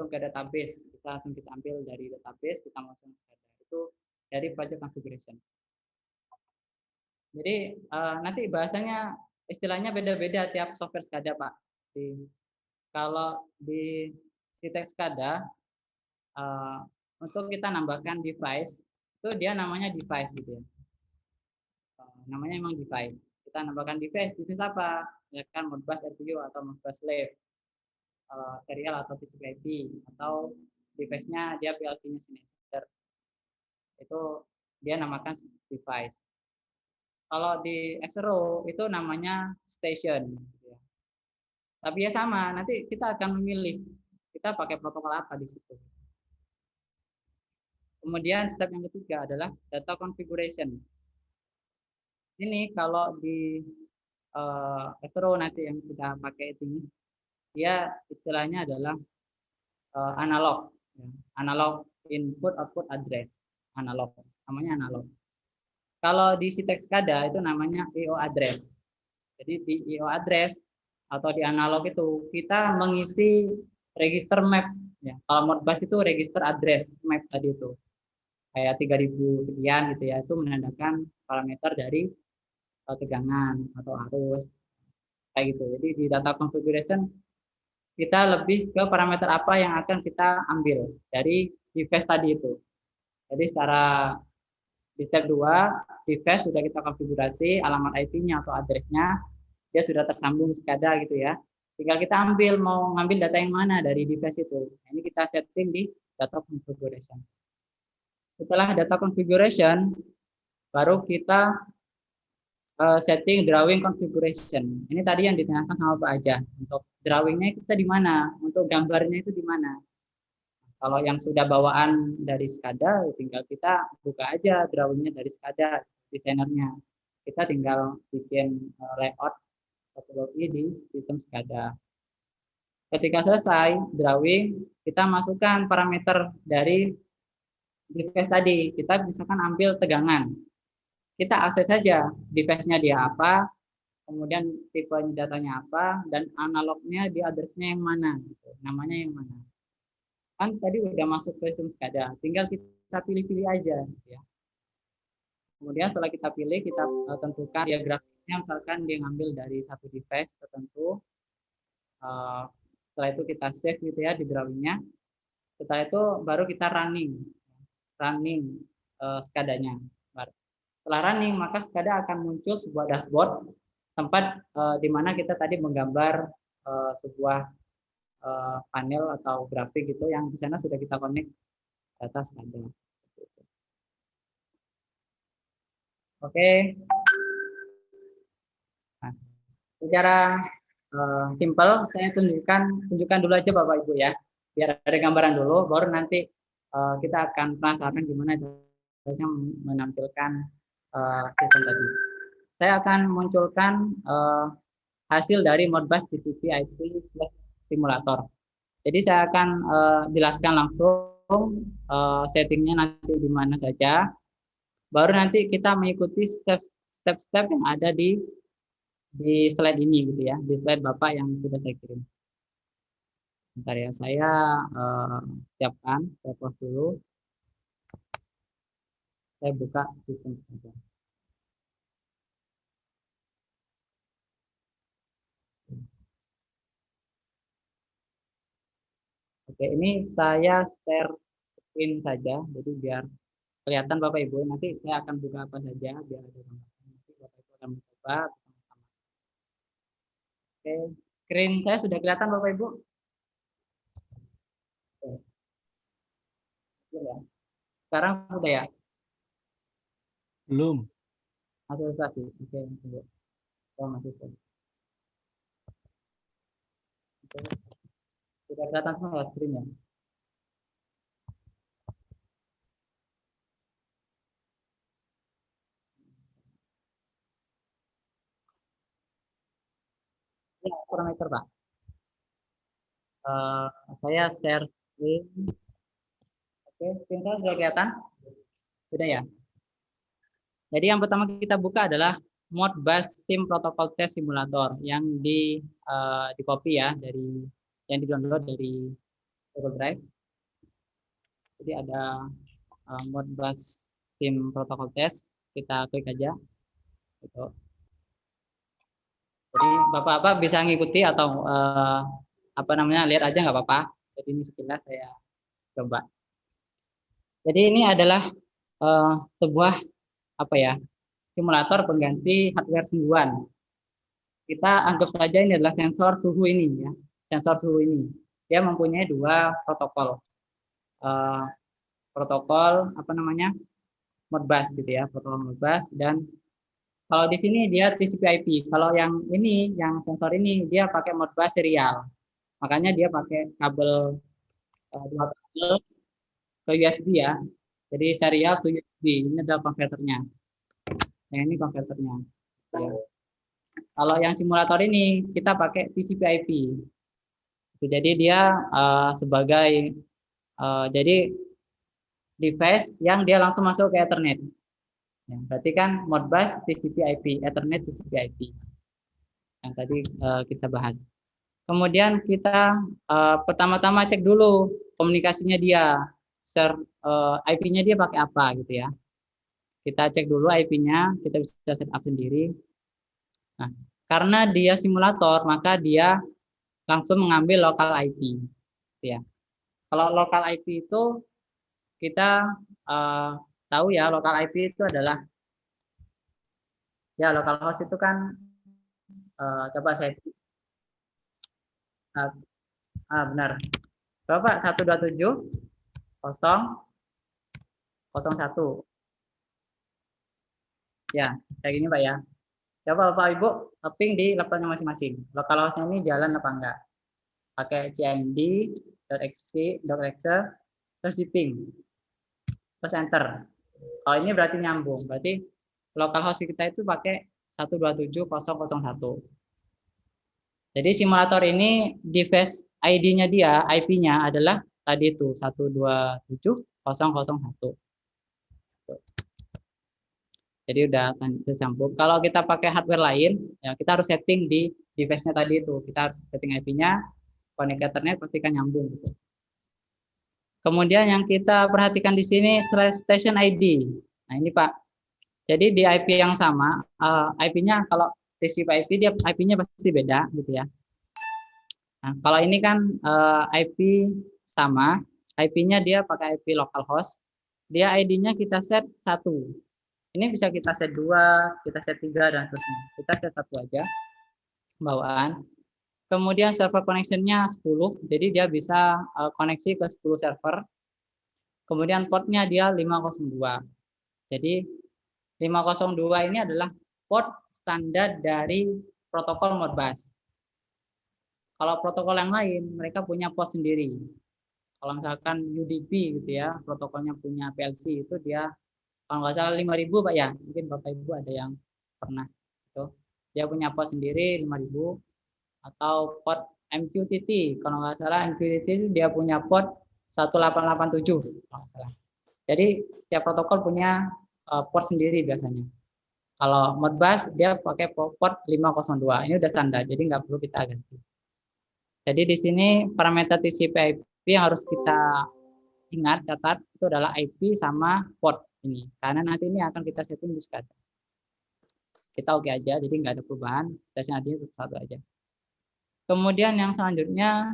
masuk ke database, bisa langsung kita ambil dari database, kita masuk ke SCADA. Itu dari project configuration. Jadi nanti bahasanya istilahnya beda-beda tiap software SCADA, Pak. Kalau di Citex SCADA untuk kita nambahkan device itu dia namanya device gitu ya. Namanya emang device. Kita nambahkan device apa? Misalkan Modbus RTU atau Modbus Slave, serial atau TCP/IP, atau device-nya dia PLC-nya Schneider. Itu dia namakan device. Kalau di Xero itu namanya station. Tapi ya sama, nanti kita akan memilih kita pakai protokol apa di situ. Kemudian step yang ketiga adalah data configuration. Ini kalau di Xero nanti yang kita pakai ini, dia istilahnya adalah analog, analog input output address, analog, namanya analog. Kalau di Citex SCADA itu namanya IO address. Jadi di IO address atau di analog itu kita mengisi register map. Ya, kalau Modbus itu register address map tadi itu kayak 3000 sekian gitu ya, itu menandakan parameter dari tegangan atau arus kayak gitu. Jadi di data configuration kita lebih ke parameter apa yang akan kita ambil dari device tadi itu. Jadi secara di step 2, device sudah kita konfigurasi, alamat IP-nya atau address-nya, dia sudah tersambung SCADA gitu ya. Tinggal kita ambil, mau ngambil data yang mana dari device itu. Nah, ini kita setting di data configuration. Setelah data configuration, baru kita setting drawing configuration. Ini tadi yang ditanyakan sama Pak Aja. Untuk drawingnya kita di mana? Untuk gambarnya itu di mana? Kalau yang sudah bawaan dari SCADA, tinggal kita buka aja drawingnya dari SCADA, desainernya. Kita tinggal bikin layout topologi di sistem SCADA. Ketika selesai drawing, kita masukkan parameter dari device tadi. Kita misalkan ambil tegangan. Kita akses saja device-nya dia apa, kemudian tipe datanya apa, dan analognya di address-nya yang mana, gitu. Namanya yang mana. Kan tadi udah masuk ke sistem SCADA, tinggal kita pilih-pilih aja ya. Kemudian setelah kita pilih, kita tentukan dia grafiknya, misalkan dia ngambil dari satu device tertentu. Setelah itu kita save gitu ya di drawingnya. Setelah itu baru kita running SCADA-nya. Setelah running, maka SCADA akan muncul sebuah dashboard tempat di mana kita tadi menggambar sebuah panel atau grafik gitu yang di sana sudah kita connect data SCADA. Oke. Nah, secara simple saya tunjukkan dulu aja Bapak Ibu ya, biar ada gambaran dulu, baru nanti kita akan penasaran gimana caranya menampilkan sistem tadi. Saya akan munculkan hasil dari Modbus TCP IP simulator. Jadi saya akan jelaskan langsung settingnya nanti di mana saja. Baru nanti kita mengikuti step-step yang ada di slide ini gitu ya, di slide Bapak yang sudah saya kirim. Bentar ya, saya siapkan, saya pause dulu. Saya buka sistem saja. Oke, ini saya share screen saja, jadi biar kelihatan Bapak Ibu. Nanti saya akan buka apa saja biar ada gambaran. Nanti Bapak Ibu akan mencoba bersama-sama. Oke, screen saya sudah kelihatan Bapak Ibu. Oke. Ya. Sekarang sudah ya? Belum. Masih satu. Oke, tunggu. Oh, masih satu. Oke. Sudah kelihatan semua ya screen-nya? Ya, parameter Pak. Saya share screen. Oke, screen saya sudah kelihatan? Sudah ya? Jadi yang pertama kita buka adalah Modbus Sim Protocol Test Simulator yang di copy ya dari yang di download dari Google Drive. Jadi ada Modbus SIM protokol test, kita klik aja. Gitu. Jadi Bapak-Bapak bisa ngikuti atau lihat aja nggak apa-apa. Jadi ini sekilas saya coba. Jadi ini adalah sebuah simulator pengganti hardware sungguhan. Kita anggap saja ini adalah sensor suhu ini ya. Sensor suhu ini. Dia mempunyai dua protokol. Protokol Modbus gitu ya, protokol Modbus, dan kalau di sini dia TCP/IP. Kalau yang ini, yang sensor ini dia pakai Modbus serial. Makanya dia pakai kabel dua kabel ke USB ya. Jadi serial ke USB. Ini adalah konverternya. Yang ini konverternya. Ya. Kalau yang simulator ini kita pakai TCP/IP. Jadi dia sebagai jadi device yang dia langsung masuk ke Ethernet. Ya, berarti kan Modbus TCP/IP, Ethernet TCP/IP yang tadi kita bahas. Kemudian kita pertama-tama cek dulu komunikasinya dia, IP-nya dia pakai apa gitu ya. Kita cek dulu IP-nya, kita bisa set up sendiri. Nah, karena dia simulator, maka dia langsung mengambil local IP. Gitu ya. Kalau local IP itu kita tahu ya, local IP itu adalah ya localhost itu kan coba saya benar. Coba 127.0.1. Ya, kayak gini Pak ya. Coba Bapak Ibu ping di laptopnya masing-masing. Localhost-nya ini jalan apa enggak? Pakai cmd.exe, terus di ping. Terus enter. Kalau ini berarti nyambung. Berarti localhost kita itu pakai 127.0.1. Jadi simulator ini device ID-nya dia, IP-nya adalah tadi itu 127.0.1. Jadi udah tersambung. Kalau kita pakai hardware lain, ya kita harus setting di device-nya tadi itu. Kita harus setting IP-nya, connect Ethernet pastikan nyambung gitu. Kemudian yang kita perhatikan di sini station ID. Nah, ini Pak. Jadi di IP yang sama, IP-nya kalau TCP/IP dia IP-nya pasti beda gitu ya. Nah, kalau ini kan IP sama, IP-nya dia pakai IP localhost. Dia ID-nya kita set 1. Ini bisa kita set 2, kita set 3 dan seterusnya. Kita set 1 aja bawaan. Kemudian server connection-nya 10, jadi dia bisa koneksi ke 10 server. Kemudian portnya dia 502. Jadi 502 ini adalah port standar dari protokol Modbus. Kalau protokol yang lain, mereka punya port sendiri. Kalau misalkan UDP gitu ya, protokolnya punya PLC itu dia kalau nggak salah 5.000 Pak ya, mungkin Bapak Ibu ada yang pernah itu. Dia punya port sendiri 5.000 atau port MQTT. Kalau nggak salah MQTT itu dia punya port 1887 kalau nggak salah. Jadi tiap protokol punya port sendiri biasanya. Kalau Modbus dia pakai port 502. Ini udah standar, jadi nggak perlu kita ganti. Jadi di sini parameter TCP/IP yang harus kita ingat, catat, itu adalah IP sama port ini. Karena nanti ini akan kita setting di SCADA. Kita oke aja, jadi nggak ada perubahan. Tesnya dia satu aja. Kemudian yang selanjutnya,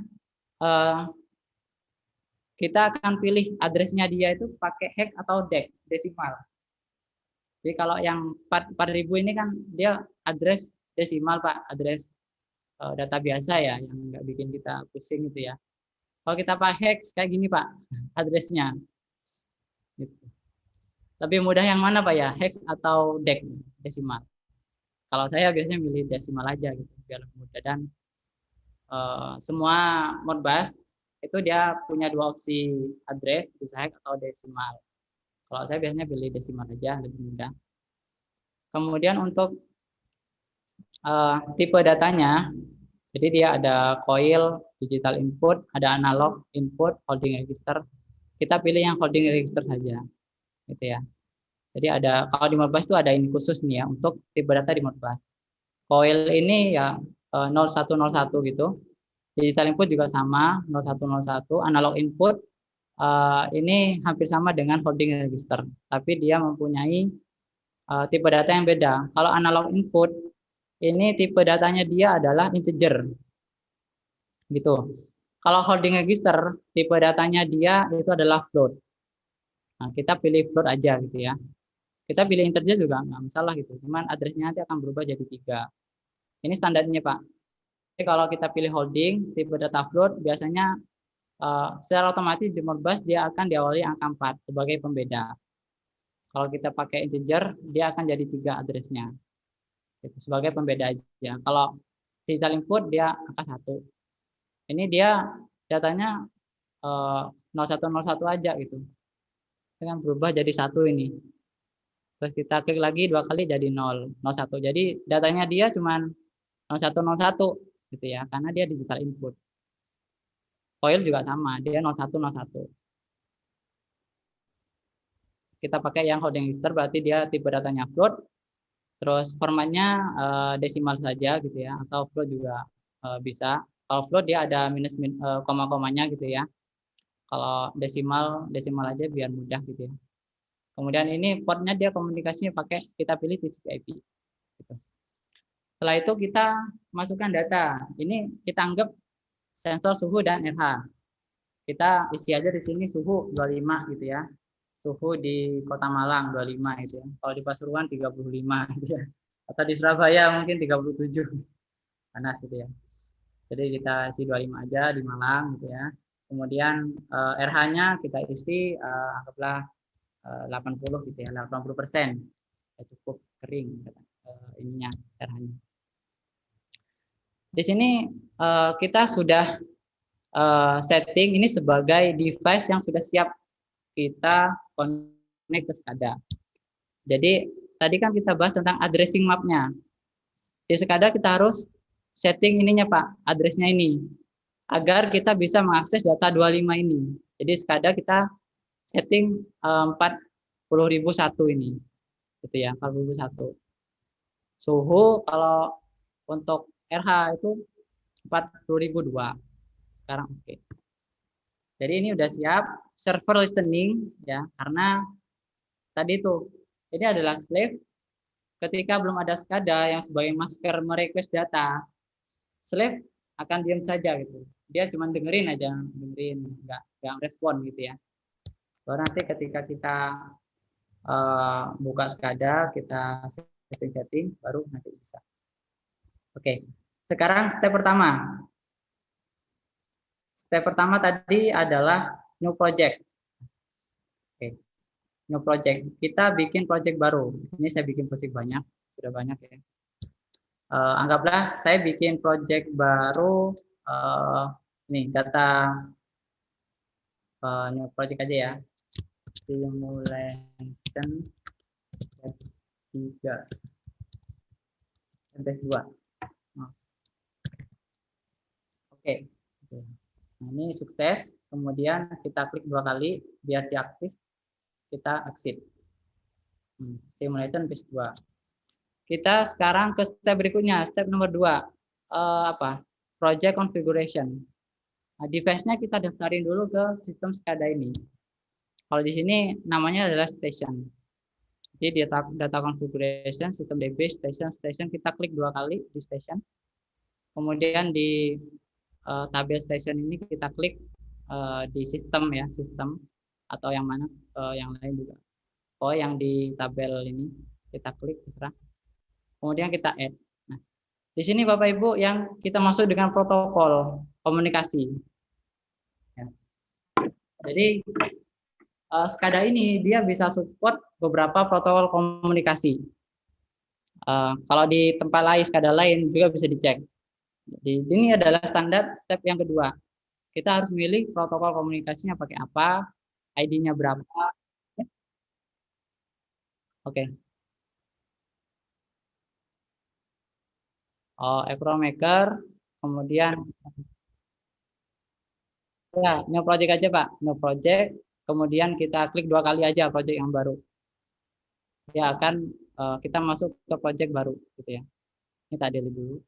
kita akan pilih address-nya dia itu pakai hex atau dec, desimal. Jadi kalau yang 4000 ini kan dia address desimal Pak, address data biasa ya, yang nggak bikin kita pusing gitu ya. Kalau kita pakai hex kayak gini Pak, address-nya. Gitu. Lebih mudah yang mana Pak ya, hex atau dec, desimal? Kalau saya biasanya milih desimal aja gitu, biar lebih mudah. Dan semua Modbus itu dia punya dua opsi address, bisa hex atau desimal. Kalau saya biasanya pilih desimal aja, lebih mudah. Kemudian untuk tipe datanya, jadi dia ada coil, digital input, ada analog input, holding register. Kita pilih yang holding register saja, gitu ya. Jadi ada kalau di Modbus itu ada ini khusus nih ya untuk tipe data di Modbus. Coil ini ya 0101 gitu. Digital input juga sama 0101. Analog input ini hampir sama dengan holding register, tapi dia mempunyai tipe data yang beda. Kalau analog input ini tipe datanya dia adalah integer, gitu. Kalau holding register tipe datanya dia itu adalah float. Nah, kita pilih float aja gitu ya. Kita pilih integer juga nggak masalah gitu. Cuman addressnya nanti akan berubah jadi 3. Ini standarnya Pak. Jadi kalau kita pilih holding tipe data float biasanya secara otomatis di Modbus dia akan diawali angka 4 sebagai pembeda. Kalau kita pakai integer dia akan jadi 3 addressnya. Gitu, sebagai pembeda aja. Kalau digital input dia angka 1. Ini dia datanya 0101 aja gitu. Dengan berubah jadi 1 ini. Terus kita klik lagi 2 kali jadi 001. Jadi datanya dia cuma 0101 gitu ya, karena dia digital input. Coil juga sama, dia 0101. Kita pakai yang holding register berarti dia tipe datanya float. Terus formatnya desimal saja gitu ya, atau float juga bisa. Kalau float dia ada minus koma-komanya gitu ya. Kalau desimal aja biar mudah gitu ya. Kemudian ini portnya dia komunikasinya pakai kita pilih TCP/IP. Gitu. Setelah itu kita masukkan data. Ini kita anggap sensor suhu dan RH. Kita isi aja di sini suhu 25 gitu ya. Suhu di Kota Malang 25 gitu ya. Kalau di Pasuruan 35 gitu ya. Atau di Surabaya mungkin 37. Panas gitu ya. Jadi kita isi 25 aja di Malang gitu ya. Kemudian RH-nya kita isi anggaplah 80 gitu ya, 80%. Ya, cukup kering ininya RH-nya. Di sini kita sudah setting ini sebagai device yang sudah siap kita connect ke SCADA. Jadi tadi kan kita bahas tentang addressing map-nya. Di SCADA kita harus setting ininya Pak, address-nya ini agar kita bisa mengakses data 25 ini. Jadi SCADA kita setting 40.001 ini. Gitu ya, 40.001. Suhu kalau untuk RH itu 40.002. Sekarang oke. Jadi ini udah siap server listening ya, karena tadi itu ini adalah slave. Ketika belum ada SCADA yang sebagai masker merequest data, slave akan diam saja gitu. Dia cuma dengerin aja, nggak respon gitu ya. Baru nanti ketika kita buka SCADA, kita setting, baru nanti bisa. Oke, sekarang step pertama. Step pertama tadi adalah new project. Oke, new project. Kita bikin project baru. Ini saya bikin project banyak, sudah banyak ya. Anggaplah saya bikin project baru. Nih data new project aja ya. Simulation test 3 test 2. Oke. Nah, ini sukses. Kemudian kita klik 2 kali biar diaktif. Kita exit. Simulation phase 2. Kita sekarang ke step berikutnya, step nomor 2. Project configuration. Nah, device-nya kita daftarin dulu ke sistem SCADA ini. Kalau di sini namanya adalah station. Jadi data configuration, sistem DB, station kita klik 2 kali di station. Kemudian di tabel station ini kita klik di sistem ya, sistem atau yang mana yang lain juga. Oh, yang di tabel ini kita klik terserah. Kemudian kita add. Nah, di sini Bapak Ibu yang kita masuk dengan protokol komunikasi. Ya. Jadi SCADA ini dia bisa support beberapa protokol komunikasi. Kalau di tempat lain SCADA lain juga bisa dicek. Jadi ini adalah standar step yang kedua. Kita harus milih protokol komunikasinya pakai apa, ID-nya berapa. Oke. Acromaker, kemudian ya new project aja Pak, new project, kemudian kita klik 2 kali aja project yang baru. Dia akan kita masuk ke project baru gitu ya. Ini tadi dulu.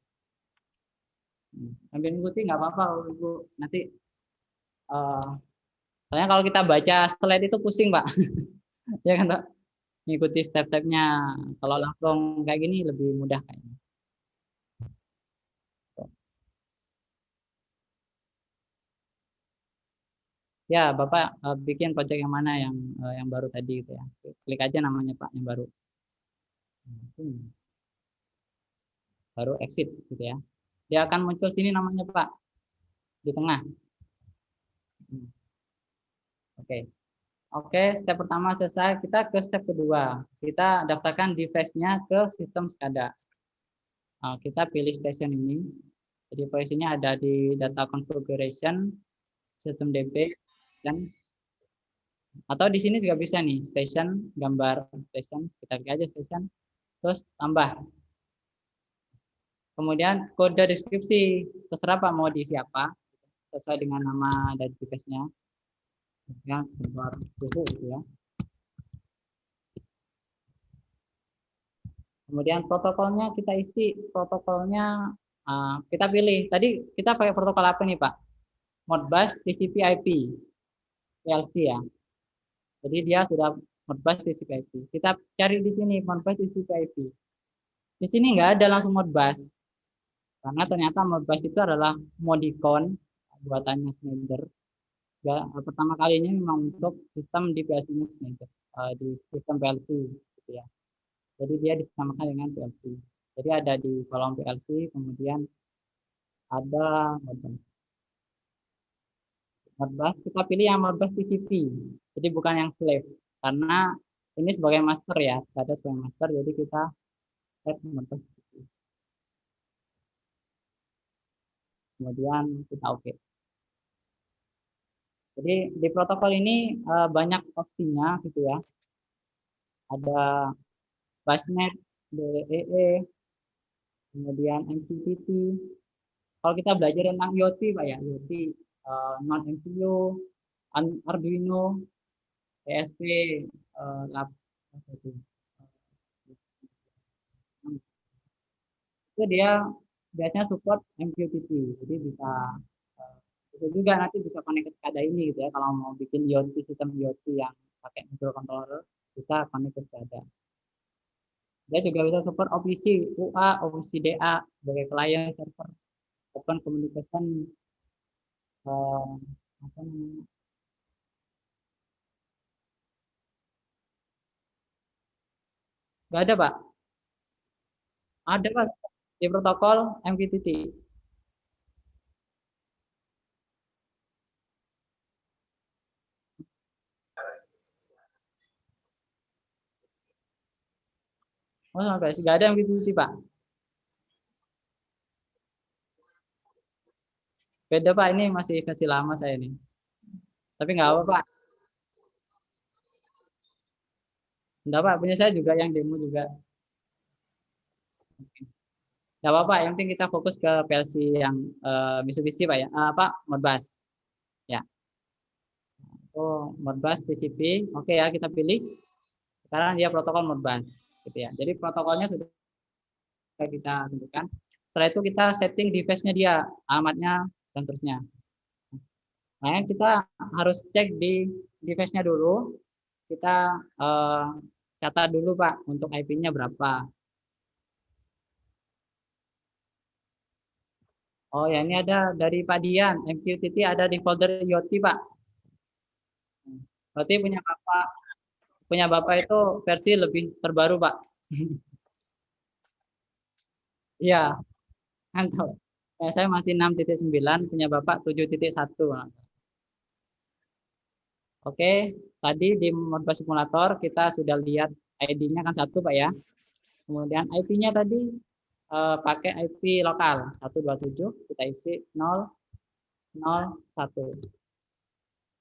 Sambil ngikuti nggak apa-apa, Ibu. Nanti soalnya kalau kita baca slide itu pusing, Pak. Ya kan, Pak? Ngikuti step-stepnya. Kalau langsung kayak gini lebih mudah kayaknya. Ya, Bapak bikin project yang mana yang baru tadi gitu ya. Klik aja namanya, Pak, yang baru. Baru exit gitu ya. Dia akan muncul sini namanya, Pak, di tengah. Oke. Oke, step pertama selesai. Kita ke step kedua. Kita daftarkan device-nya ke sistem SCADA. Kita pilih station ini. Jadi posisinya ada di data configuration, sistem DB, dan atau di sini juga bisa nih, station, gambar station. Kita pilih aja station, terus tambah. Kemudian kode deskripsi, terserah Pak mau diisi apa, sesuai dengan nama dari device-nya. Ya, gambar suhu gitu ya. Kemudian protokolnya kita isi, protokolnya kita pilih. Tadi kita pakai protokol apa nih Pak? Modbus TCP/IP, PLC ya. Jadi dia sudah Modbus TCP/IP. Kita cari di sini Modbus TCP/IP. Di sini nggak ada langsung Modbus, karena ternyata Modbus itu adalah modicon buatannya Schneider. Ya, pertama kalinya memang untuk sistem di PLC-nya Schneider, di sistem PLC gitu ya. Jadi dia disamakan dengan PLC. Jadi ada di kolom PLC, kemudian ada Modbus. Kita pilih yang Modbus TCP. Jadi bukan yang slave. Karena ini sebagai master ya, ada sebagai master. Jadi kita set Modbus TCP. Kemudian kita oke. Jadi di protokol ini banyak opsinya gitu ya. Ada busnet, DEE, kemudian MQTT. Kalau kita belajar tentang IoT, Pak ya, IoT, non MCU, Arduino, ESP, lab, itu dia biasanya support MQTT. Jadi bisa itu juga nanti bisa connect ke SCADA ini gitu ya. Kalau mau bikin IoT, sistem IoT yang pakai microcontroller, bisa connect ke SCADA. Dia juga bisa support OPC, UA, OPC-DA sebagai client server, open communication, apa namanya, nggak ada Pak. Ada Pak di protokol MQTT. Oh sampai nggak ada MQTT Pak. Beda Pak, ini masih versi lama saya ini. Tapi nggak apa Pak. Enggak Pak, punya saya juga yang demo juga. Nggak apa-apa, yang penting kita fokus ke PLC yang Mitsubishi Pak ya. Apa Modbus. Ya. Oh, Modbus TCP. Oke ya, kita pilih. Sekarang dia protokol Modbus gitu ya. Jadi protokolnya sudah kita tentukan. Setelah itu kita setting device-nya dia, alamatnya dan terusnya. Nah, kita harus cek di device-nya dulu. Kita catat dulu Pak untuk IP-nya berapa. Oh ya, ini ada dari Pak Dian, MQTT ada di folder IoT Pak. Berarti punya Bapak itu versi lebih terbaru Pak. Iya, mantap. Ya, saya masih 6.9, punya Bapak 7.1. Oke, tadi di Modbus Simulator kita sudah lihat ID-nya kan satu Pak ya. Kemudian IP-nya tadi pakai IP lokal 127, kita isi 001.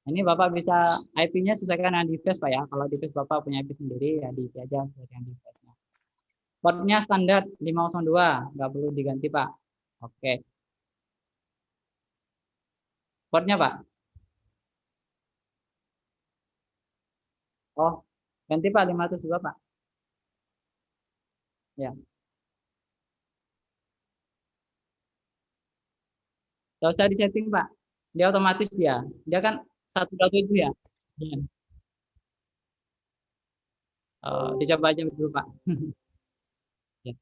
Ini Bapak bisa IP-nya sesuaikan dengan device Pak ya. Kalau device Bapak punya IP sendiri ya diisi aja sesuai dengan device-nya. Portnya standar 502, nggak perlu diganti Pak. Oke, portnya Pak. Oh, ganti Pak 502 Pak. Ya. Nggak usah disetting Pak, dia otomatis dia kan 127 ya. Iya. Dicoba aja dulu Pak. Ya.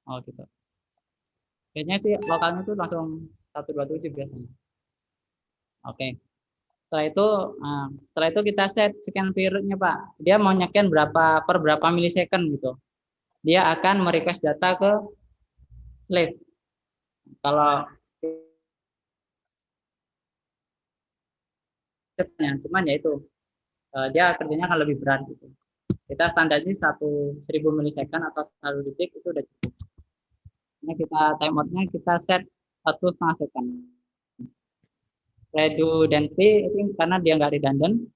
Oh gitu. Kayaknya sih lokalnya tuh langsung 127 biasanya. Oke. Setelah itu kita set scan periodnya Pak. Dia mau nyekan per berapa milisecond gitu. Dia akan merequest data ke slave. Kalau cuman ya itu dia kerjanya akan lebih berat gitu. Kita standarnya 1000 milisecond atau 1 detik itu udah cukup. Ini kita timeoutnya kita set 1,5 second. Redundancy itu karena dia nggak redundant,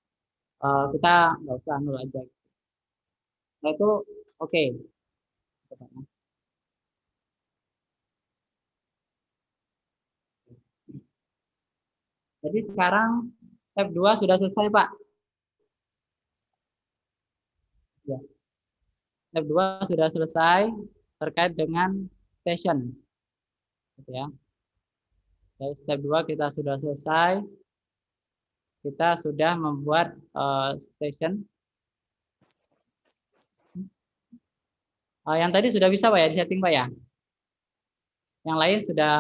kita nggak usah nol aja. Nah itu oke. Jadi sekarang step 2 sudah selesai Pak. Ya. Step 2 sudah selesai terkait dengan station. Gitu ya. Jadi step 2 kita sudah selesai. Kita sudah membuat station. Yang tadi sudah bisa Pak ya, di setting Pak ya. Yang lain sudah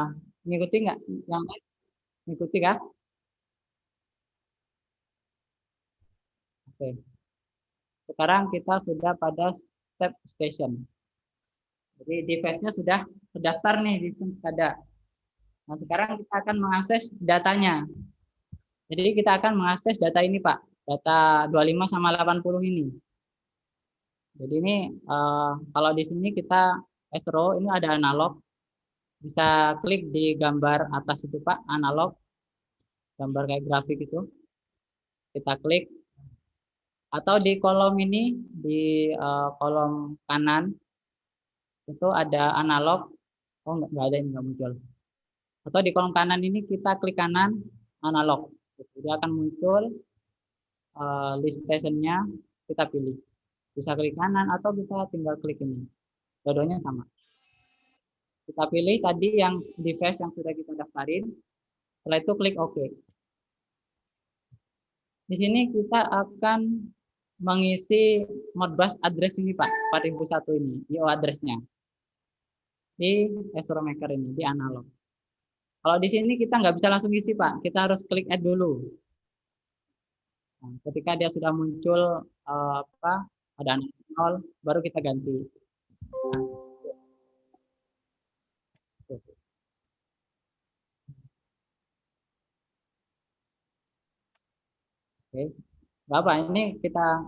mengikuti nggak? Yang lain mengikuti kah? Oke. Sekarang kita sudah pada step station. Jadi device-nya sudah terdaftar nih di sistem ada. Nah, sekarang kita akan mengakses datanya. Jadi kita akan mengakses data ini, Pak. Data 25 sama 80 ini. Jadi ini kalau di sini kita S-row ini ada analog. Bisa klik di gambar atas itu, Pak, analog. Gambar kayak grafik itu. Kita klik atau di kolom ini di kolom kanan itu ada analog. Oh, nggak ada, ini nggak muncul. Atau di kolom kanan ini kita klik kanan analog. Dia akan muncul list stationnya, kita pilih. Bisa klik kanan atau kita tinggal klik ini. Dua-duanya sama. Kita pilih tadi yang device yang sudah kita daftarin. Setelah itu klik OK. Di sini kita akan mengisi Modbus address ini Pak, 4001 ini, IO address-nya. Di Astromaker ini, di analog. Kalau di sini kita nggak bisa langsung isi Pak, kita harus klik add dulu. Nah, ketika dia sudah muncul ada 0, baru kita ganti. Oke, Bapak ini kita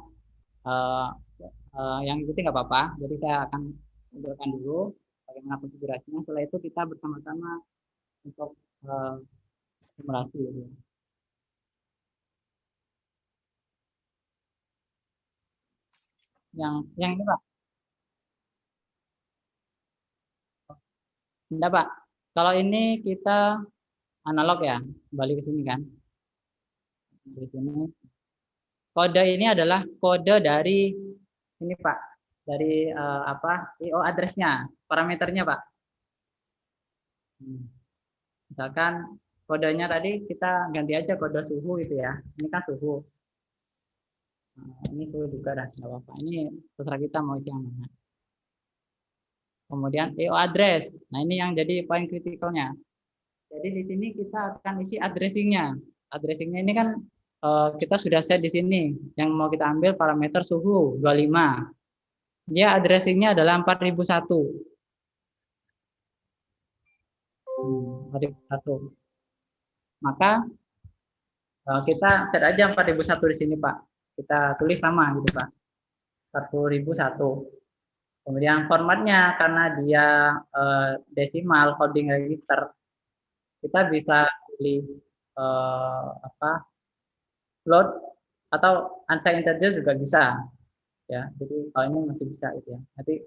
yang ikuti nggak apa-apa. Jadi saya akan tunjukkan dulu bagaimana konfigurasinya. Setelah itu kita bersama-sama untuk simulasi. Gitu. Yang ini Pak. Enggak Pak. Kalau ini kita analog ya, kembali ke sini kan. Di sini. Kode ini adalah kode dari ini Pak, dari IO address-nya, parameternya Pak. Misalkan kodenya tadi kita ganti aja kode suhu itu ya. Ini kan suhu. Nah, ini suhu juga dah, nggak apa-apa. Ini terserah kita mau isi yang mana. Kemudian IO address. Nah ini yang jadi poin kritikalnya. Jadi di sini kita akan isi addressingnya. Addressingnya ini kan kita sudah set di sini. Yang mau kita ambil parameter suhu 25. Dia addressingnya adalah 4001. 4001. Maka kita set aja 4001 di sini Pak. Kita tulis sama gitu Pak. 4001. Kemudian formatnya karena dia desimal coding register, kita bisa pilih float atau unsigned integer juga bisa ya. Jadi kalau ini masih bisa gitu ya. Nanti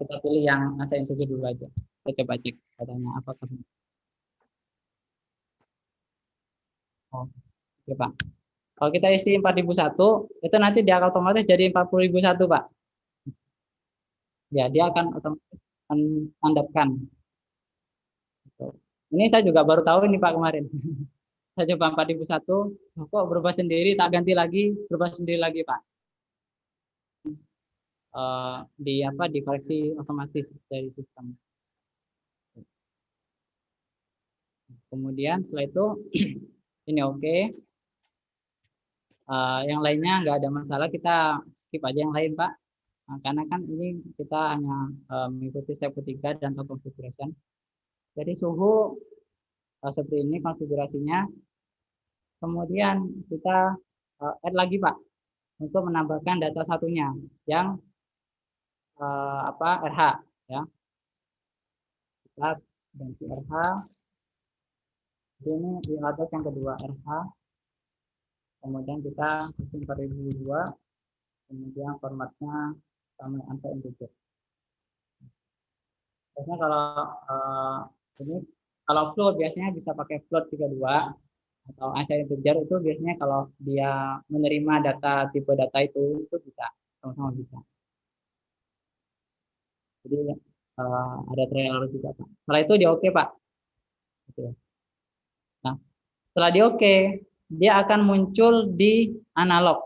kita pilih yang unsigned integer dulu aja. Kita coba cek katanya apakah. Oh, oke Pak. Kalau kita isi 4001, itu nanti dia akan otomatis jadi 40.001 Pak. Ya, dia akan otomatis standarkan. Ini saya juga baru tahu ini Pak kemarin. Saya coba 4001, kok berubah sendiri, tak ganti lagi, berubah sendiri lagi Pak. Di apa, dikoreksi otomatis dari sistem. Kemudian setelah itu ini oke. Yang lainnya nggak ada masalah, kita skip aja yang lain Pak. Karena kan ini kita hanya mengikuti step ketiga dan auto configuration. Jadi suhu seperti ini konfigurasinya. Kemudian kita add lagi Pak untuk menambahkan data satunya yang apa, RH ya. Kita ganti RH. Ini di atas yang kedua RH. Kemudian kita bikin 4002. Kemudian formatnya sama ANSA integer. Biasanya kalau ini kalau float biasanya bisa pakai float 32 atau ANSA integer, itu biasanya kalau dia menerima data tipe data itu bisa sama-sama bisa. Jadi ada trial juga Pak. Setelah itu di oke Pak. Gitu ya. Nah, setelah di oke, dia akan muncul di analog.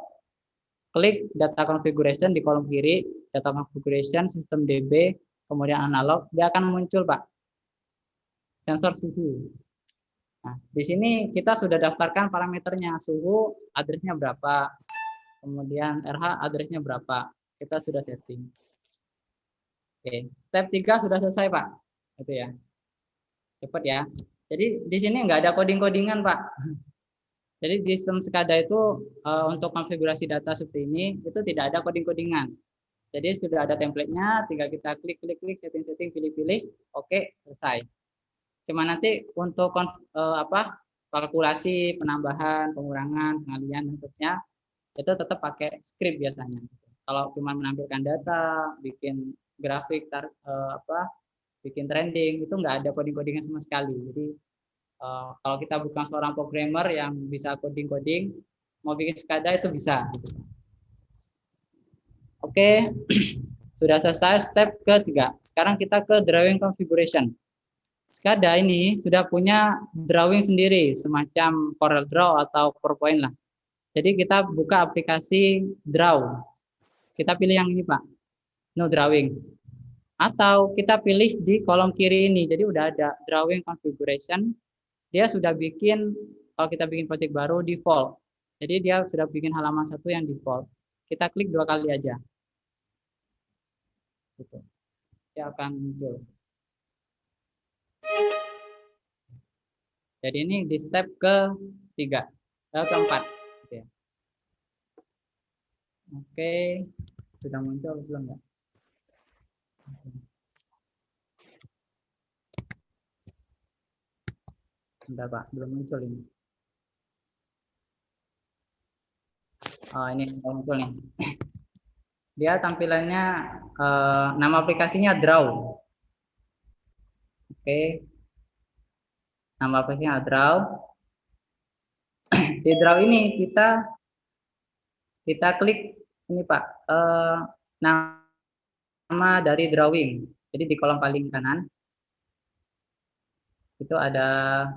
Klik data configuration di kolom kiri, data configuration sistem DB, kemudian analog, dia akan muncul Pak. Sensor suhu. Nah, di sini kita sudah daftarkan parameternya, suhu, address-nya berapa, kemudian RH address-nya berapa. Kita sudah setting. Oke, step 3 sudah selesai Pak. Itu ya. Cepat ya. Jadi di sini nggak ada coding-codingan Pak. Jadi di sistem SCADA itu untuk konfigurasi data seperti ini itu tidak ada coding-codingan. Jadi sudah ada template-nya, tinggal kita klik, setting-setting, pilih-pilih, oke, selesai. Cuma nanti untuk apa, kalkulasi, penambahan, pengurangan, pengalihan, dan seterusnya, itu tetap pakai script biasanya. Kalau cuma menampilkan data, bikin grafik, apa, bikin trending, itu nggak ada coding-codingan sama sekali. Jadi kalau kita bukan seorang programmer yang bisa coding-coding, mau bikin SCADA itu bisa. Oke, sudah selesai step ketiga. Sekarang kita ke drawing configuration. SCADA ini sudah punya drawing sendiri, semacam Corel Draw atau PowerPoint lah. Jadi kita buka aplikasi Draw. Kita pilih yang ini Pak, No Drawing. Atau kita pilih di kolom kiri ini. Jadi udah ada drawing configuration. Dia sudah bikin, kalau kita bikin project baru, default. Jadi dia sudah bikin halaman satu yang default. Kita klik 2 kali aja. Gitu. Dia akan muncul. Jadi ini di step ke-3, keempat. Oke, sudah muncul belum ya? Bentar Pak, belum muncul ini. Oh, ini belum muncul nih. Dia tampilannya nama aplikasinya Draw. Oke, nama aplikasinya Draw. Di Draw ini kita klik ini Pak, nama dari drawing. Jadi di kolom paling kanan itu ada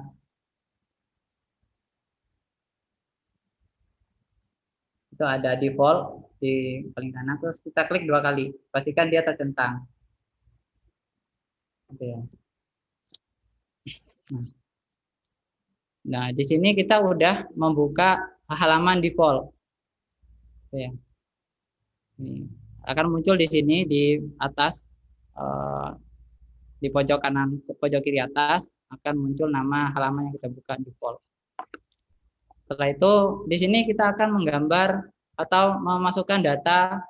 default di paling kanan, terus kita klik 2 kali, pastikan dia tercentang. Oke ya. Nah, di sini kita udah membuka halaman default. Oke ya. Ini akan muncul di sini di atas, di pojok kanan, pojok kiri atas akan muncul nama halaman yang kita buka default. Setelah itu di sini kita akan menggambar atau memasukkan data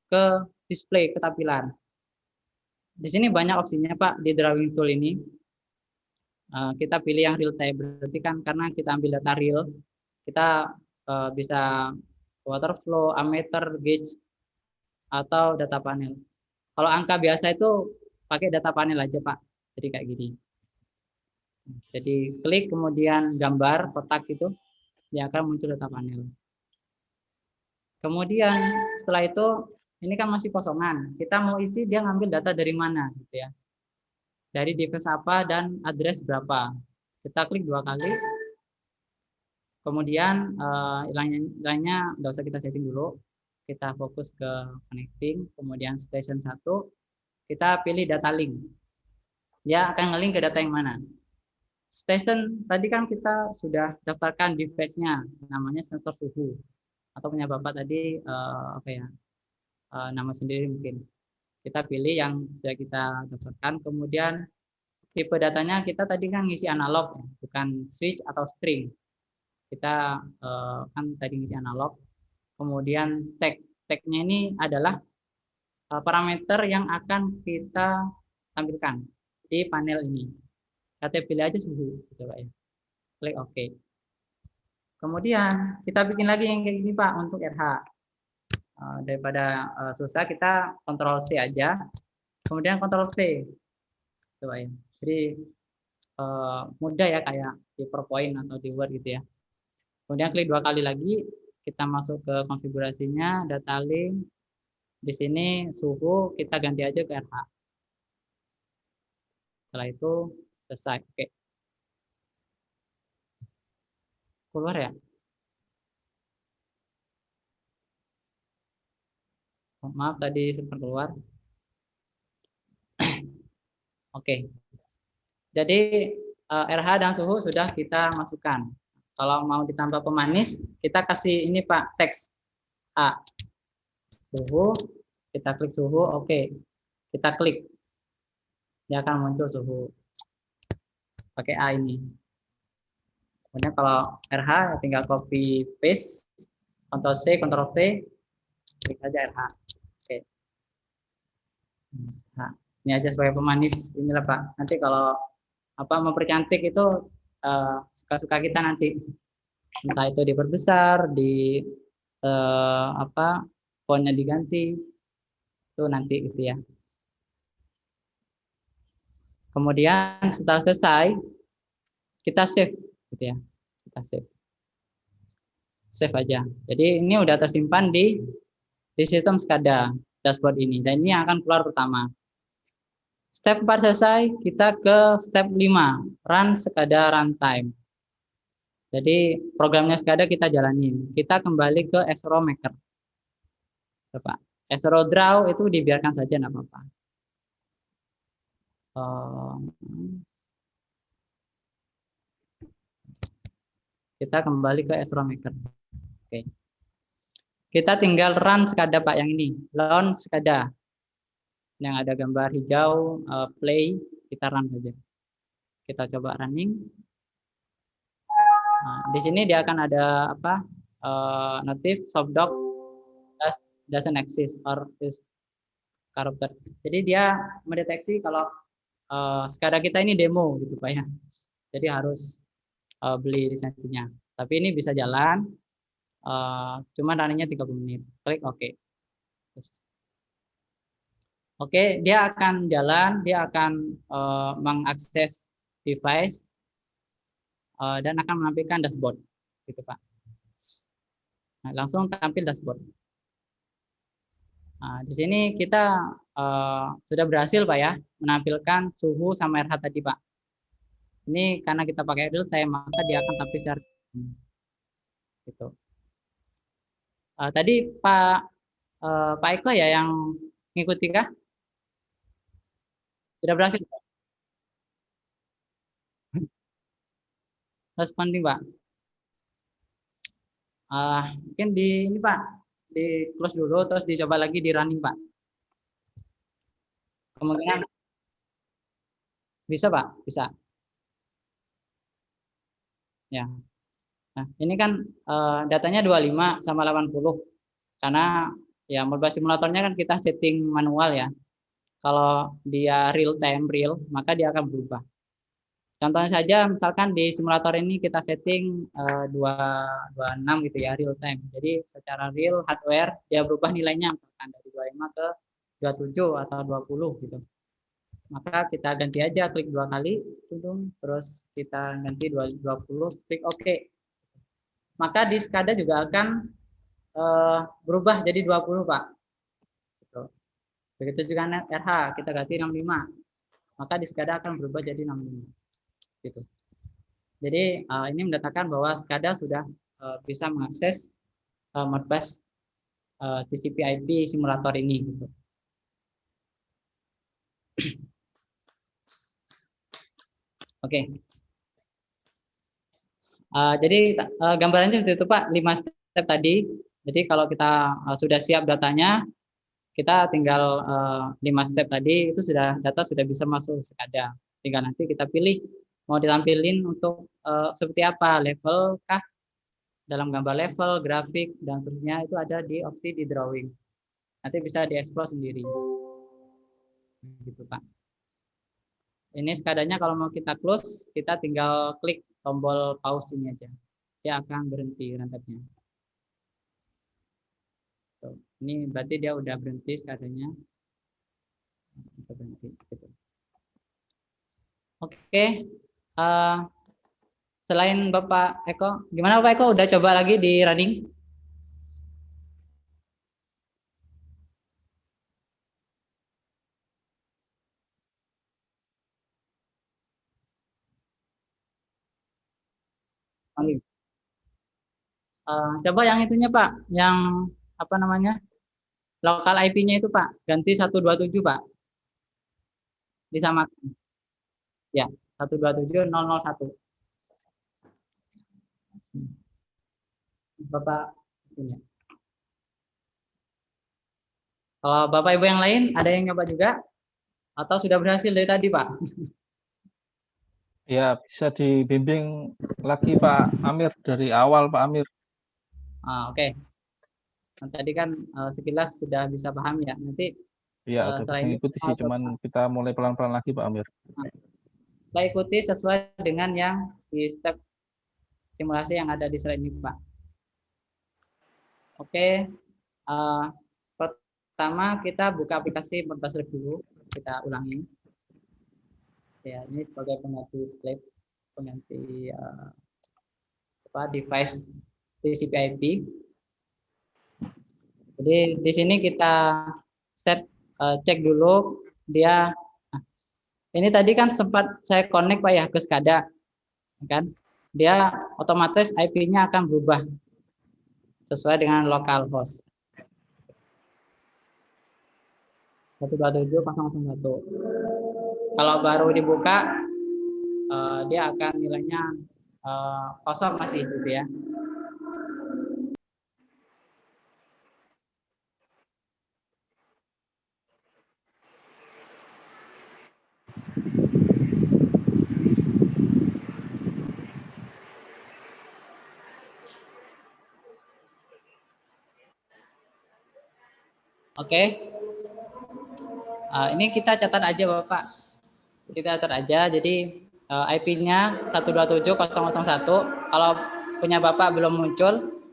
ke display ketampilan. Di sini banyak opsinya Pak di drawing tool ini. Kita pilih yang real time, berarti kan karena kita ambil data real, kita bisa water flow, ammeter, gauge, atau data panel. Kalau angka biasa itu pakai data panel aja Pak, jadi kayak gini. Jadi klik kemudian gambar kotak itu, dia akan muncul data panel. Kemudian setelah itu ini kan masih kosongan, kita mau isi dia ngambil data dari mana gitu ya. dari device apa dan address berapa. Kita klik 2 kali. Kemudian lainnya nggak usah kita setting dulu. Kita fokus ke connecting. Kemudian station 1. Kita pilih data link. Dia akan nge-link ke data yang mana. Station tadi kan kita sudah daftarkan device-nya, namanya sensor suhu. Atau punya Bapak tadi apa ya? Nama sendiri mungkin. Kita pilih yang sudah kita daftarkan. Kemudian tipe datanya kita tadi kan ngisi analog, bukan switch atau string. Kita kan tadi ngisi analog. Kemudian tag-nya ini adalah parameter yang akan kita tampilkan di panel ini. Kita pilih aja suhu, gitu Pak ya. Klik OK. Kemudian kita bikin lagi yang kayak gini Pak untuk RH. Daripada susah kita Ctrl C aja, kemudian Ctrl V, gitu Pak ya. Jadi mudah ya kayak di PowerPoint atau di Word gitu ya. Kemudian klik 2 kali lagi, kita masuk ke konfigurasinya, data link. Di sini suhu kita ganti aja ke RH. Setelah itu selesai. Oke. Keluar ya? Oh, maaf tadi sempat keluar. Oke. Jadi RH dan suhu sudah kita masukkan. Kalau mau ditambah pemanis, kita kasih ini Pak, teks A. Suhu, kita klik suhu, oke. Kita klik. Dia akan muncul suhu. Pakai A ini. Kemudian kalau RH tinggal copy paste, Ctrl C, Ctrl V, klik aja RH. Oke. Nah, ini aja sebagai pemanis inilah Pak. Nanti kalau apa mempercantik itu suka-suka kita nanti. Entah itu diperbesar, di apa fontnya diganti. Itu nanti gitu ya. Kemudian setelah selesai kita save gitu ya. Kita save. Save aja. Jadi ini udah tersimpan di sistem SCADA dashboard ini dan ini akan keluar pertama. Step 4 selesai, kita ke step 5, run SCADA runtime. Jadi programnya SCADA kita jalanin. Kita kembali ke Xero Maker. Pak. Xero Draw itu dibiarkan saja enggak apa-apa. Kita kembali ke Xero Maker. Oke. Kita tinggal run SCADA Pak yang ini, launch SCADA. Yang ada gambar hijau, play, kita run saja. Kita coba running. Nah, di sini dia akan ada apa? Notif softdoc doesn't exist or is corrupted. Jadi dia mendeteksi kalau SCADA kita ini demo gitu Pak ya. Jadi harus beli lisensinya. Tapi ini bisa jalan. Cuma runningnya 30 menit. Klik OK. Oke, dia akan jalan, dia akan mengakses device dan akan menampilkan dashboard, gitu Pak. Nah, langsung tampil dashboard. Nah, di sini kita sudah berhasil Pak ya, menampilkan suhu sama RH tadi Pak. Ini karena kita pakai real time, maka dia akan tampil secara gitu. Tadi Pak Eko ya yang ngikuti kah? Sudah berhasil Pak? Responding Pak. Mungkin di ini Pak, di close dulu terus dicoba lagi di running Pak. Kemungkinan bisa Pak, bisa. Ya. Nah, ini kan datanya 25 sama 80. Karena ya merubah simulatornya kan kita setting manual ya. Kalau dia real time real, maka dia akan berubah. Contohnya saja misalkan di simulator ini kita setting 226 gitu ya, real time. Jadi secara real hardware dia berubah nilainya misalkan dari 25 ke 27 atau 20 gitu. Maka kita ganti aja, klik 2 kali, terus kita ganti 20, klik OK. Maka di SCADA juga akan berubah jadi 20 Pak. Begitu juga RH, kita ganti 65. maka di SCADA akan berubah jadi 65. Gitu. Jadi ini mendatangkan bahwa SCADA sudah bisa mengakses Modbus TCP/IP simulator ini. Gitu. Oke. Jadi gambarannya seperti itu Pak, 5 step tadi. Jadi kalau kita sudah siap datanya, kita tinggal 5 step tadi itu data sudah bisa masuk SCADA. Tinggal nanti kita pilih mau ditampilin untuk seperti apa, level kah, dalam gambar level, grafik, dan seterusnya itu ada di opsi di drawing. Nanti bisa dieksplor sendiri. Gitu Pak. Ini SCADA-nya kalau mau kita close, kita tinggal klik tombol pause ini aja. Dia akan berhenti rentetnya. Ini berarti dia udah berhenti SCADA-nya. Berhenti. Gitu. Oke. Selain Bapak Eko, gimana Bapak Eko? Udah coba lagi di running? Coba yang itunya Pak, yang apa namanya? Lokal IP-nya itu Pak, ganti 127 Pak. Disamakan. Ya, 127.001. Bapak ini. Kalau Bapak Ibu yang lain ada yang nyoba juga atau sudah berhasil dari tadi Pak? Ya, bisa dibimbing lagi Pak Amir dari awal Pak Amir. Oke. Nah, tadi kan sekilas sudah bisa paham ya. Nanti Iya, udah bisa ngikuti sih, cuman kita mulai pelan-pelan lagi Pak Amir. Kita ikuti sesuai dengan yang di step simulasi yang ada di slide ini Pak. Oke. Pertama kita buka aplikasi Modbus Lab dulu. Kita ulangi. Ya, ini sebagai pengganti slide, pengganti device TCP/IP. Jadi di sini kita cek dulu dia. Ini tadi kan sempat saya connect Pak ya ke SCADA, kan? Dia otomatis IP-nya akan berubah sesuai dengan localhost 127.001. Kalau baru dibuka, dia akan nilainya kosong masih gitu ya. Oke. Ini kita catat aja Bapak. Kita catat aja. Jadi IP-nya 127.001. Kalau punya Bapak belum muncul,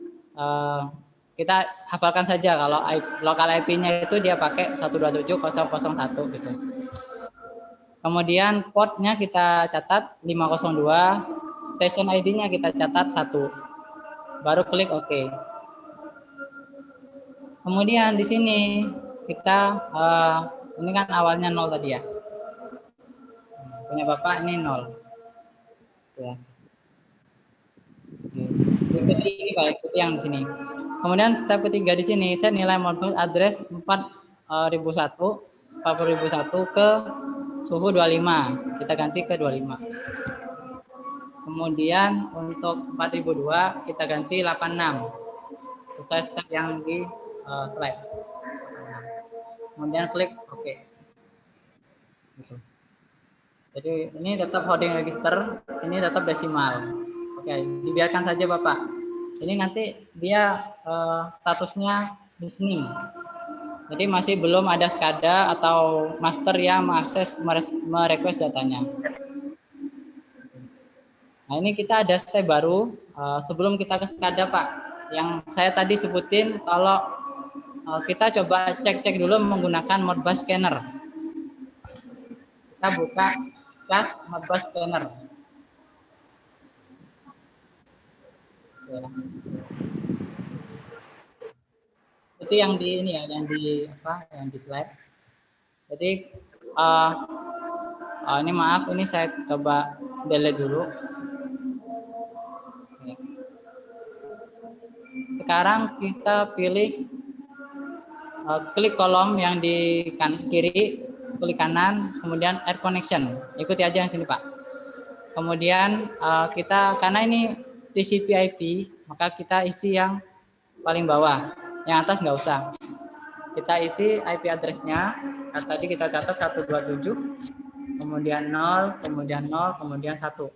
kita hafalkan saja kalau lokal IP-nya itu dia pakai 127.001 gitu. Kemudian portnya kita catat 502, station ID-nya kita catat 1. Baru klik OK. Kemudian di sini kita ini kan awalnya 0 tadi ya. Punya Bapak ini 0. Ya. Ikuti ini Pak, ikuti yang di sini. Kemudian step ketiga di sini saya nilai Modbus address 4001 ke suhu 25. Kita ganti ke 25. Kemudian untuk 4002 kita ganti 86. Sesuai step yang di slide. Kemudian klik OK. Gitu. Jadi ini tetap holding register, ini tetap desimal. Oke, dibiarkan saja Bapak. Ini nanti dia statusnya listening. Jadi masih belum ada SCADA atau master yang mengakses merequest datanya. Nah ini kita ada step baru sebelum kita ke SCADA Pak. Yang saya tadi sebutin kalau kita coba cek dulu menggunakan Modbus Scanner. Kita buka kelas Modbus Scanner. Ya. Itu yang di ini ya, yang di slide. Jadi Ini maaf, ini saya coba delete dulu. Sekarang kita pilih klik kolom yang di kiri, klik kanan, kemudian add connection. Ikuti aja yang sini Pak. Kemudian kita, karena ini TCP/IP, maka kita isi yang paling bawah. Yang atas nggak usah. Kita isi IP address-nya. Nah, tadi kita catat 127, kemudian 0, kemudian 0, kemudian 1.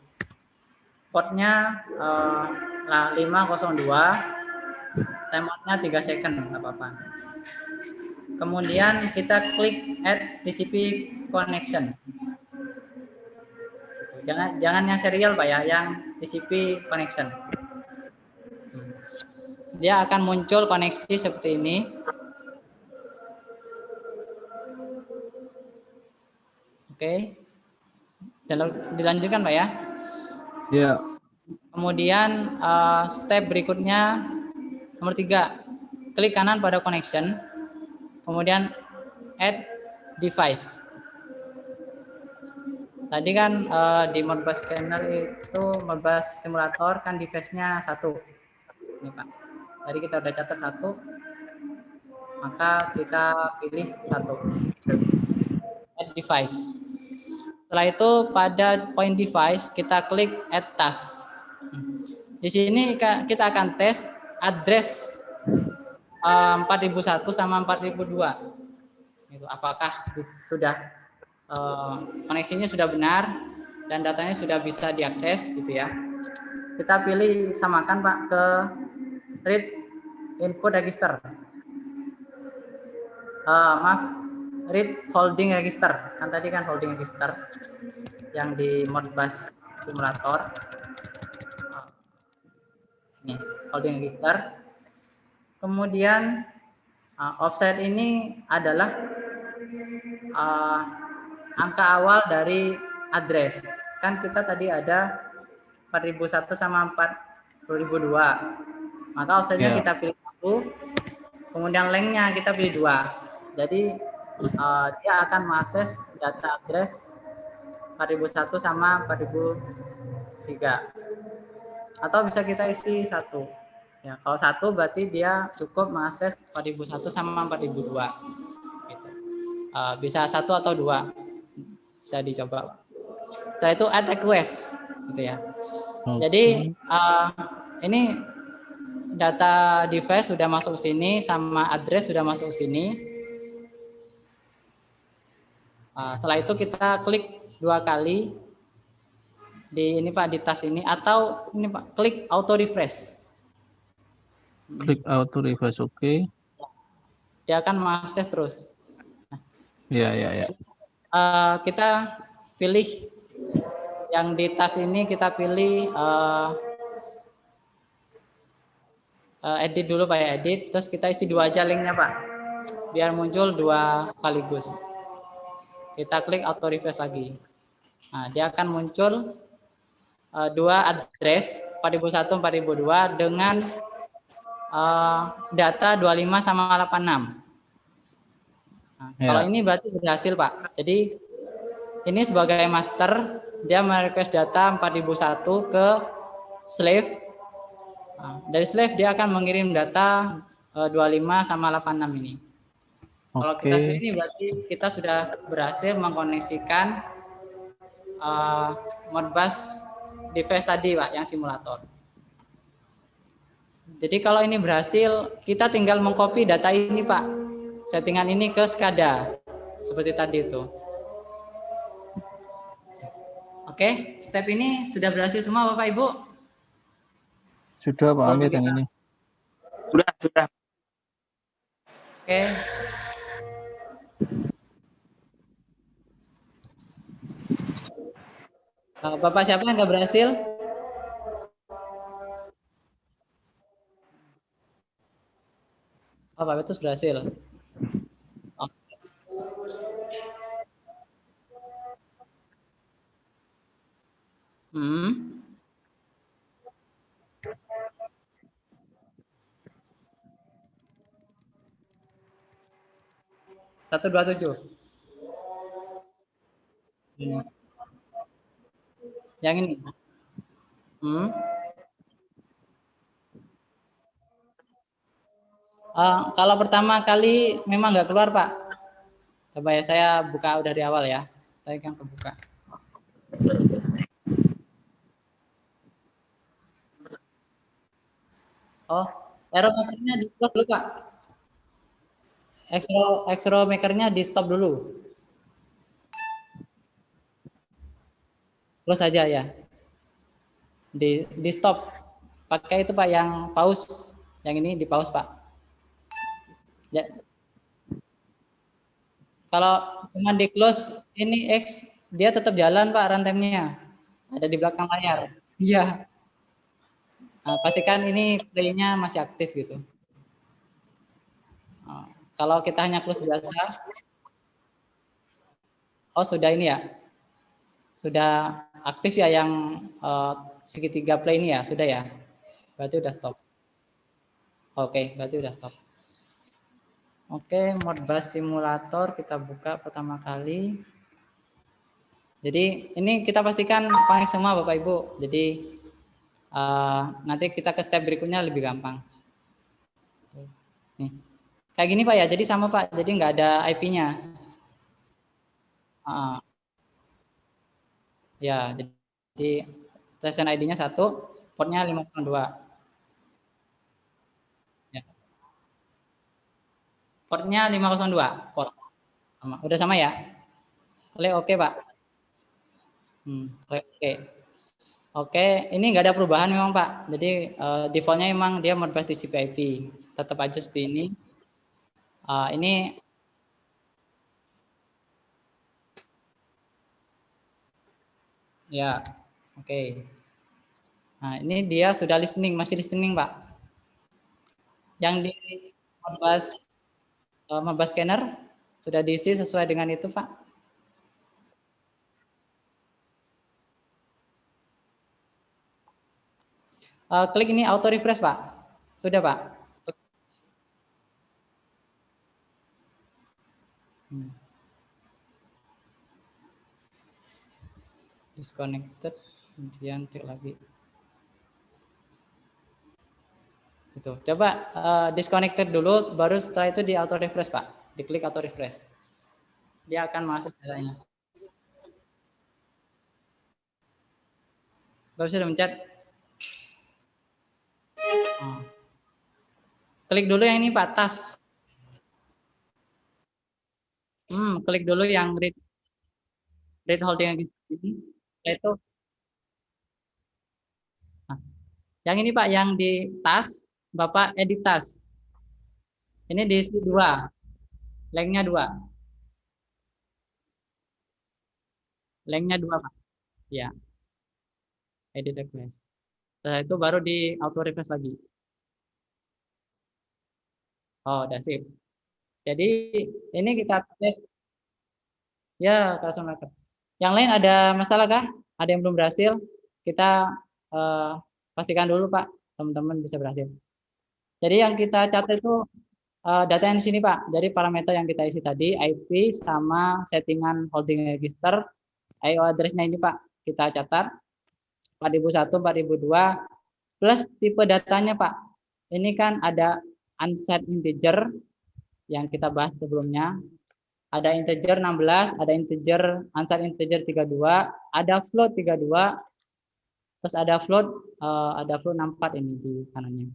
Portnya 502, timeoutnya 3 second, nggak apa-apa. Kemudian kita klik add TCP connection. Jangan yang serial Pak ya, yang TCP connection. Dia akan muncul koneksi seperti ini. Oke. Dan dilanjutkan Pak ya. Ya. Kemudian step berikutnya nomor 3. Klik kanan pada connection. Kemudian add device. Tadi kan di Modbus scanner itu Modbus simulator kan device-nya 1. Ini Pak. Tadi kita udah catat 1. Maka kita pilih 1. Add device. Setelah itu pada point device kita klik add task. Di sini kita akan tes address 4001 sama 4002. Itu apakah sudah koneksinya sudah benar dan datanya sudah bisa diakses gitu ya. Kita pilih samakan Pak ke read input register. Read holding register. Kan tadi kan holding register yang di Modbus simulator. Ini holding register. Kemudian offset ini adalah angka awal dari address. Kan kita tadi ada 4001 sama 4002. Maka offsetnya kita pilih 1, kemudian lengthnya kita pilih 2. Jadi dia akan mengakses data address 4001 sama 4003. Atau bisa kita isi 1. Ya, kalau 1 berarti dia cukup mengakses 4001 sama 4002. Gitu. Bisa 1 atau 2. Bisa dicoba. Setelah itu add request gitu ya. Jadi ini data device sudah masuk sini sama address sudah masuk sini. Setelah itu kita klik 2 kali di ini Pak, di tas ini, atau ini Pak, klik auto refresh. Klik auto refresh, oke. Dia akan mengakses terus. Ya. Kita pilih yang di tas ini, kita pilih edit dulu Pak ya, edit. Terus kita isi 2 aja linknya Pak, biar muncul 2 sekaligus. Kita klik auto refresh lagi. Nah, dia akan muncul 2 address 4001 4002 dengan data 25 sama 86. Nah, kalau ini berarti berhasil Pak. Jadi ini sebagai master, dia merequest data 4001 ke slave. Nah, dari slave dia akan mengirim data 25 sama 86 ini. Kalau kita ini berarti kita sudah berhasil mengkoneksikan Modbus device tadi Pak, yang simulator. Jadi kalau ini berhasil, kita tinggal mengcopy data ini Pak, settingan ini ke SCADA seperti tadi itu. Oke, step ini sudah berhasil semua Bapak Ibu? Sudah Pak Amir yang ini. Sudah. Oke. Bapak siapa yang nggak berhasil? Oh, Pak Petrus berhasil. Oke. Hmm. 127. Yang ini. Kalau pertama kali memang nggak keluar, Pak. Coba ya saya buka dari awal ya. Saya kan kebuka. Oh, error makernya di close dulu, Pak. Extra makernya di stop dulu. Close saja ya. Di stop. Pakai itu Pak yang pause. Yang ini di pause, Pak. Ya. Kalau cuma di close ini X dia tetap jalan Pak runtime-nya. Ada di belakang layar. Iya. Nah, pastikan ini play-nya masih aktif gitu. Nah, kalau kita hanya close biasa, oh sudah ini ya, sudah aktif ya yang segitiga play ini ya, sudah ya, berarti udah stop. Oke, berarti udah stop. Oke, Modbus simulator kita buka pertama kali. Jadi ini kita pastikan panik semua Bapak Ibu. Jadi nanti kita ke step berikutnya lebih gampang. Nih, kayak gini Pak ya. Jadi sama Pak. Jadi nggak ada IP-nya. Ya, jadi station ID-nya 1, portnya 502. Ya. Portnya 502. Port. Sama. Udah sama ya? Oke Pak. Oke. Oke, ini nggak ada perubahan memang Pak. Jadi defaultnya memang dia Modbus TCP IP. Tetap aja seperti ini. Ini ya, oke. Nah, ini dia sudah listening, masih listening Pak. Yang di Modbus scanner sudah diisi sesuai dengan itu Pak. Klik ini auto refresh Pak. Sudah Pak. Disconnected, kemudian cek lagi. Itu. Coba disconnected dulu, baru setelah itu di auto refresh Pak. Diklik auto refresh. Dia akan masuk datanya. Gak bisa mencet. Klik dulu yang ini Pak, tas. Klik dulu yang read holding ini. Itu. Nah, yang ini Pak, yang di tas, Bapak edit tas. Ini diisi 2. Lengthnya 2. Lengthnya 2 Pak. Ya. Edit request. Setelah itu baru di auto refresh lagi. Oh, udah sip. Jadi ini kita tes. Ya, customer market. Yang lain ada masalah kah? Ada yang belum berhasil? Kita pastikan dulu Pak, teman-teman bisa berhasil. Jadi yang kita catat itu data yang di sini Pak. Jadi parameter yang kita isi tadi, IP sama settingan holding register, IO address-nya ini Pak. Kita catat 4001, 4002, plus tipe datanya Pak. Ini kan ada unset integer yang kita bahas sebelumnya. Ada integer 16, ada integer unset integer 32, ada float 32, terus ada float 64 ini di kanannya.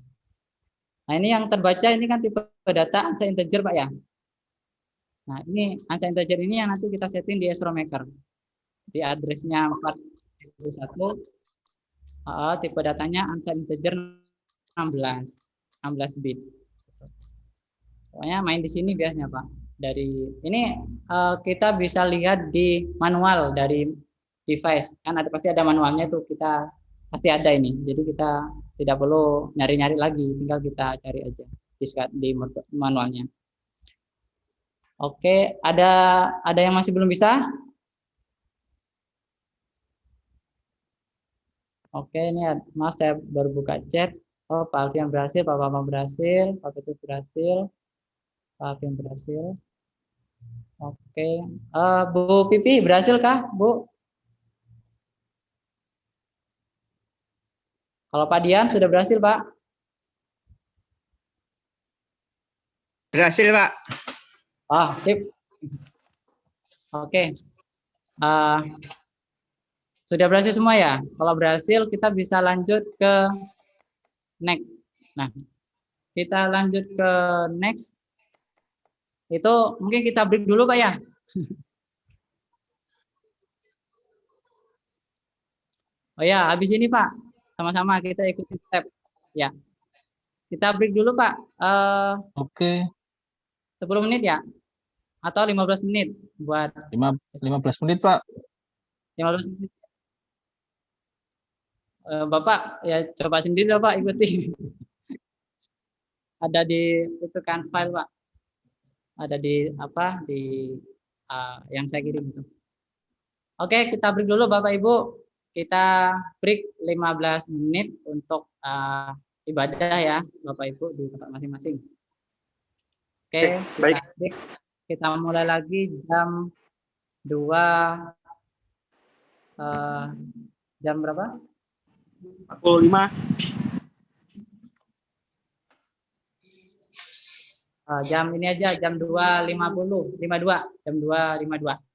Nah, ini yang terbaca ini kan tipe data unset integer Pak ya. Nah, ini unset integer ini yang nanti kita setting di astromaker. Di address-nya 41, tipe datanya unset integer 16 bit. Pokoknya main di sini biasanya Pak. Dari ini kita bisa lihat di manual dari device, kan ada pasti ada manualnya tuh, kita pasti ada ini. Jadi kita tidak perlu nyari-nyari lagi, tinggal kita cari aja di manualnya. Oke, ada yang masih belum bisa? Oke, ini maaf saya baru buka chat. Oh, Pak Alfian berhasil, Pak Bambang berhasil, Pak Petrus berhasil, Pak Alfian berhasil. Oke, Bu Pipi berhasil kah, Bu? Kalau Pak Dian sudah berhasil, Pak? Berhasil, Pak. Ah, sip. Oke. Sudah berhasil semua ya? Kalau berhasil, kita bisa lanjut ke next. Nah, kita lanjut ke next. Itu mungkin kita break dulu, Pak ya. Oh ya, habis ini Pak, sama-sama kita ikuti step. Ya, kita break dulu Pak. Oke, 10 menit ya? Atau 15 menit buat 15 menit, Pak. 15 menit. Bapak ya coba sendiri lah Pak ikuti. Ada di itu kan file Pak. Ada di apa di yang saya kirim itu. Oke, kita break dulu Bapak Ibu. Kita break 15 menit untuk ibadah ya Bapak Ibu di tempat masing-masing. Oke, Baik. Kita mulai lagi jam 2 jam berapa? 45. Jam ini aja jam 2.50, 52, jam 2.52.